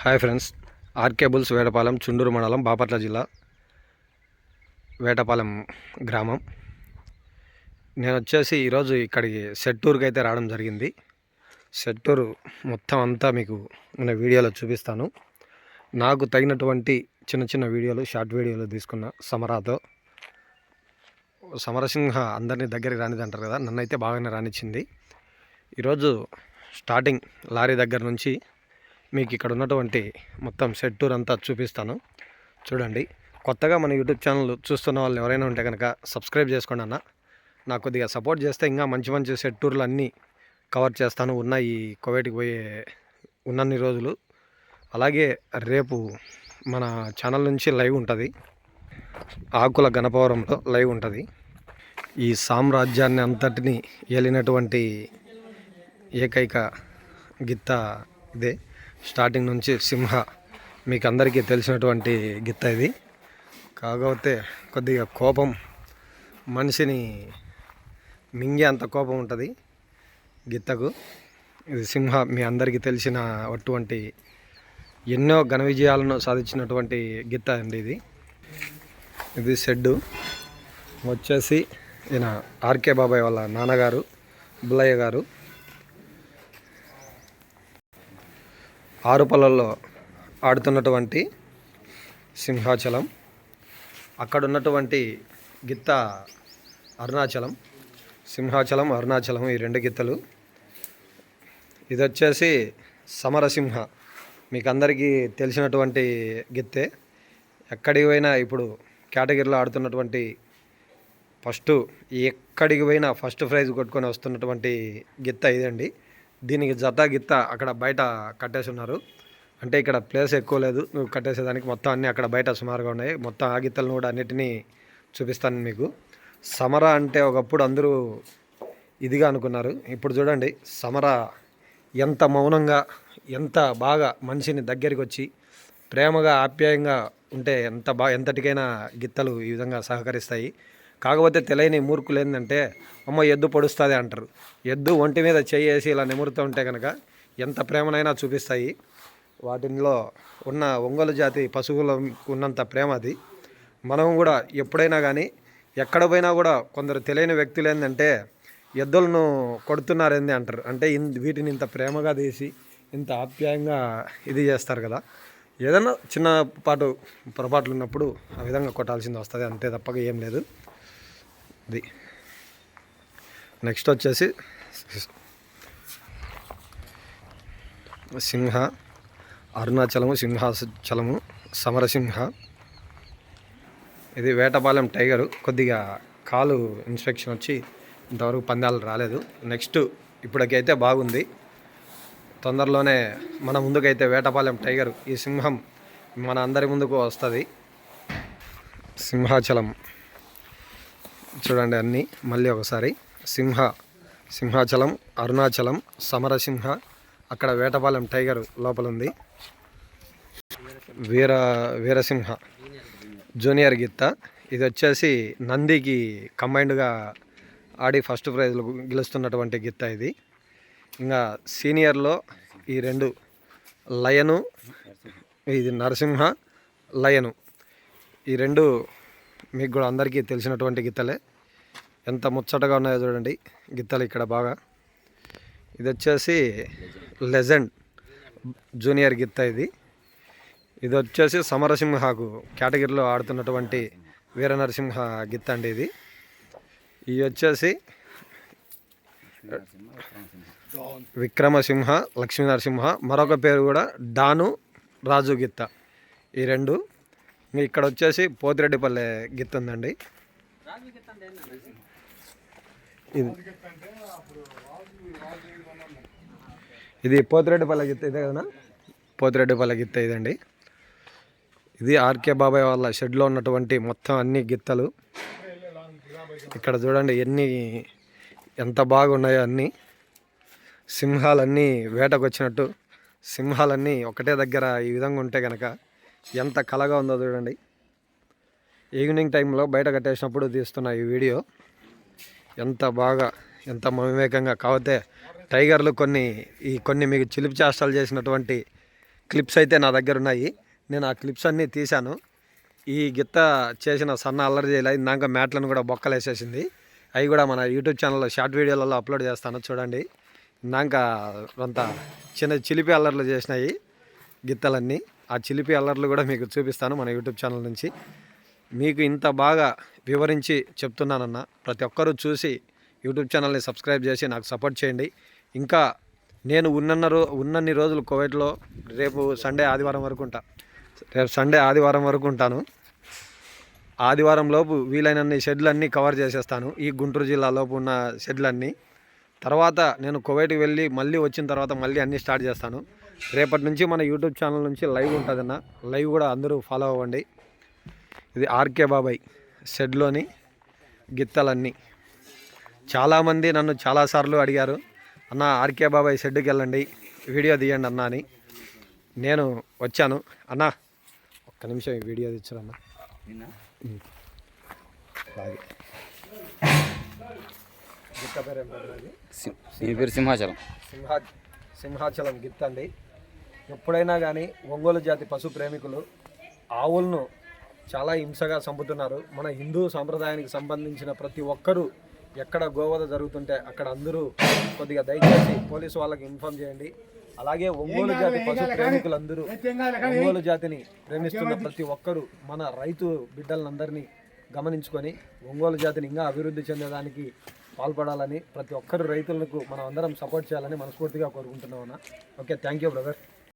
Hi friends, R K bulls Vetapalem, Chunduru మండలం, బాపట్ల జిల్లా, వేటపాలెం గ్రామం. నేను వచ్చేసి ఈరోజు ఇక్కడికి సెట్టూరుకి అయితే రావడం జరిగింది. సెట్టూరు మొత్తం అంతా మీకు నేను వీడియోలో చూపిస్తాను. నాకు తగినటువంటి చిన్న చిన్న వీడియోలు, షార్ట్ వీడియోలు తీసుకున్న సమరాతో. సమరసింహ అందరినీ దగ్గరికి రానిదంటారు కదా, నన్నైతే బాగానే రానిచ్చింది. ఈరోజు స్టార్టింగ్ లారీ దగ్గర నుంచి మీకు ఇక్కడ ఉన్నటువంటి మొత్తం సెట్టూర్ అంతా చూపిస్తాను. చూడండి. కొత్తగా మన యూట్యూబ్ ఛానల్ చూస్తున్న వాళ్ళు ఎవరైనా ఉంటే కనుక సబ్స్క్రైబ్ చేసుకోండి అన్న. నాకు కొద్దిగా సపోర్ట్ చేస్తే ఇంకా మంచి మంచి సెట్టూర్లు అన్నీ కవర్ చేస్తాను. ఉన్న ఈ కువైట్కి పోయే ఉన్నన్ని రోజులు. అలాగే రేపు మన ఛానల్ నుంచి లైవ్ ఉంటుంది, ఆకుల గణపవరంలో లైవ్ ఉంటుంది. ఈ సామ్రాజ్యాన్ని అంతటిని ఏలినటువంటి ఏకైక గిత్త ఇదే. స్టార్టింగ్ నుంచి సింహ మీకు అందరికీ తెలిసినటువంటి గిత్త ఇది. కాకపోతే కొద్దిగా కోపం, మనిషిని మింగే అంత కోపం ఉంటుంది గిత్తకు. ఇది సింహ మీ అందరికీ తెలిసిన అటువంటి ఎన్నో ఘన విజయాలను సాధించినటువంటి గిత్త అండి ఇది. ఇది షెడ్డు వచ్చేసి ఈయన ఆర్కే బాబాయ్ వాళ్ళ నాన్నగారు బుల్లయ్య గారు. ఆరుపల్లలో ఆడుతున్నటువంటి సింహాచలం, అక్కడ ఉన్నటువంటి గిత్త అరుణాచలం. సింహాచలం, అరుణాచలం ఈ రెండు గిత్తలు. ఇది వచ్చేసి సమరసింహ, మీకు అందరికీ తెలిసినటువంటి గిత్తే. ఎక్కడికి పోయినా ఇప్పుడు కేటగిరీలో ఆడుతున్నటువంటి ఎక్కడికి పోయినా ఫస్ట్ ప్రైజ్ కొట్టుకొని వస్తున్నటువంటి గిత్త ఇదండి. దీనికి జత గిత్త అక్కడ బయట కట్టేసి ఉన్నారు. అంటే ఇక్కడ ప్లేస్ ఎక్కువ లేదు నువ్వు కట్టేసేదానికి, మొత్తం అన్నీ అక్కడ బయట సుమారుగా ఉన్నాయి. మొత్తం ఆ గిత్తలను కూడా అన్నిటినీ చూపిస్తాను మీకు. సమర అంటే ఒకప్పుడు అందరూ ఇదిగా అనుకున్నారు. ఇప్పుడు చూడండి సమర ఎంత మౌనంగా, ఎంత బాగా మనిషిని దగ్గరికి వచ్చి ప్రేమగా ఆప్యాయంగా ఉంటే ఎంతటికైనా గిత్తలు ఈ విధంగా సహకరిస్తాయి. కాకపోతే తెలియని మూర్ఖులు ఏంటంటే అమ్మ ఎద్దు పొడుస్తుంది అంటారు. ఎద్దు ఒంటి మీద చేసి ఇలా నిమురుతూ ఉంటే కనుక ఎంత ప్రేమనైనా చూపిస్తాయి. వాటిలో ఉన్న ఒంగోలు జాతి పశువులకు ఉన్నంత ప్రేమ అది. మనం కూడా ఎప్పుడైనా కానీ ఎక్కడ పోయినా కూడా కొందరు తెలియని వ్యక్తులు ఏంటంటే ఎద్దులను కొడుతున్నారేంది అంటారు. అంటే వీటిని ఇంత ప్రేమగా తీసి ఇంత ఆప్యాయంగా ఇది చేస్తారు కదా. ఏదైనా చిన్నపాటు పొరపాట్లు ఉన్నప్పుడు ఆ విధంగా కొట్టాల్సింది వస్తుంది, అంతే తప్పక ఏం లేదు. ఇది నెక్స్ట్ వచ్చేసి సింహ, అరుణాచలము, సింహాచలము, సమరసింహ. ఇది వేటపాలెం టైగరు. కొద్దిగా కాలు ఇన్స్పెక్షన్ వచ్చి ఇంతవరకు పందాలు రాలేదు. నెక్స్ట్ ఇప్పటికైతే బాగుంది. తొందరలోనే మన ముందుకైతే వేటపాలెం టైగరు, ఈ సింహం మన అందరి ముందుకు వస్తుంది. సింహాచలం చూడండి అన్నీ మళ్ళీ ఒకసారి. సింహాచలం, అరుణాచలం, సమరసింహ, అక్కడ వేటపాలెం టైగర్ లోపల ఉంది. వీరసింహ జూనియర్ గిత్త. ఇది వచ్చేసి నందికి కంబైన్డ్గా ఆడి ఫస్ట్ ప్రైజ్లు గెలుస్తున్నటువంటి గిత్త ఇది. ఇంకా సీనియర్లో ఈ రెండు లయను, ఇది నరసింహ, లయను, ఈ రెండు మీకు కూడా అందరికీ తెలిసినటువంటి గిత్తలే. ఎంత ముచ్చటగా ఉన్నాయో చూడండి గిత్తలు ఇక్కడ బాగా. ఇది వచ్చేసి లెజెండ్ జూనియర్ గిత్త ఇది. ఇది వచ్చేసి సమరసింహకు కేటగిరీలో ఆడుతున్నటువంటి వీర నరసింహ గిత్త అండి ఇది. ఇది వచ్చేసి విక్రమసింహ, లక్ష్మీ నరసింహ, మరొక పేరు కూడా డాను రాజు గిత్త. ఈ రెండు. ఇక్కడ వచ్చేసి పోతిరెడ్డిపల్లె గిత్త ఉందండి. ఇది పోతిరెడ్డిపల్లె గిత్త ఇదే కదా, పోతిరెడ్డిపల్లె గిత్త ఇదండి. ఇది ఆర్కే బాబాయ్ వాళ్ళ షెడ్లో ఉన్నటువంటి మొత్తం అన్ని గిత్తలు. ఇక్కడ చూడండి ఎంత బాగున్నాయో అన్నీ. సింహాలన్నీ వేటకు వచ్చినట్టు, సింహాలన్నీ ఒకటే దగ్గర ఈ విధంగా ఉంటే కనుక ఎంత కళగా ఉందో చూడండి. ఈవినింగ్ టైంలో బయట కట్టేసినప్పుడు తీస్తున్న ఈ వీడియో ఎంత బాగా, ఎంత మమేకంగా. కాకపోతే టైగర్లు కొన్ని మీకు చిలిపి చేష్టలు చేసినటువంటి క్లిప్స్ అయితే నా దగ్గర ఉన్నాయి. నేను ఆ క్లిప్స్ అన్నీ తీశాను. ఈ గిత్త చేసిన సన్న అల్లరి చేయలే, ఇందాక మ్యాట్లను కూడా బొక్కలేసేసింది. అవి కూడా మన యూట్యూబ్ ఛానల్లో షార్ట్ వీడియోలలో అప్లోడ్ చేస్తాను చూడండి. ఇందాక కొంత చిన్న చిలిపి అల్లర్లు చేసినాయి గిత్తలన్నీ. ఆ చిలిపి అల్లర్లు కూడా మీకు చూపిస్తాను మన యూట్యూబ్ ఛానల్ నుంచి. మీకు ఇంత బాగా వివరించి చెప్తున్నానన్న, ప్రతి ఒక్కరూ చూసి యూట్యూబ్ ఛానల్ని సబ్స్క్రైబ్ చేసి నాకు సపోర్ట్ చేయండి. ఇంకా నేను ఉన్నన్ని రోజులు కువైట్లో, రేపు సండే ఆదివారం వరకు ఉంటాను. ఆదివారం లోపు వీలైనన్ని షెడ్లన్నీ కవర్ చేసేస్తాను, ఈ గుంటూరు జిల్లా లోపు ఉన్న షెడ్లన్నీ. తర్వాత నేను కువైట్కి వెళ్ళి మళ్ళీ వచ్చిన తర్వాత మళ్ళీ అన్నీ స్టార్ట్ చేస్తాను. రేపటి నుంచి మన యూట్యూబ్ ఛానల్ నుంచి లైవ్ ఉంటుందన్న, లైవ్ కూడా అందరూ ఫాలో అవ్వండి. ఇది ఆర్కే బాబాయ్ షెడ్లోని గిత్తలన్నీ. చాలామంది నన్ను చాలాసార్లు అడిగారు, అన్న ఆర్కే బాబాయ్ షెడ్కి వెళ్ళండి, వీడియో తీయండి అన్న అని. నేను వచ్చాను. అన్న ఒక్క నిమిషం ఈ వీడియో తెచ్చారన్న. గిత్త పేరు సింహాచలం. సింహాచలం గిత్త అండి. ఎప్పుడైనా కానీ ఒంగోలు జాతి పశు ప్రేమికులు ఆవులను చాలా హింసగా చంపుతున్నారు. మన హిందూ సాంప్రదాయానికి సంబంధించిన ప్రతి ఒక్కరూ ఎక్కడ గోవధ జరుగుతుంటే అక్కడ అందరూ కొద్దిగా దయచేసి పోలీసు వాళ్ళకి ఇన్ఫార్మ్ చేయండి. అలాగే ఒంగోలు జాతి పశు ప్రేమికులందరూ, ఒంగోలు జాతిని ప్రేమిస్తున్న ప్రతి ఒక్కరూ మన రైతు బిడ్డలందరినీ గమనించుకొని ఒంగోలు జాతిని ఇంకా అభివృద్ధి చెందేదానికి పాల్పడాలని, ప్రతి ఒక్కరు రైతులకు మనం అందరం సపోర్ట్ చేయాలని మనస్ఫూర్తిగా కోరుకుంటున్నాం అన్న. Okay, thank you brother.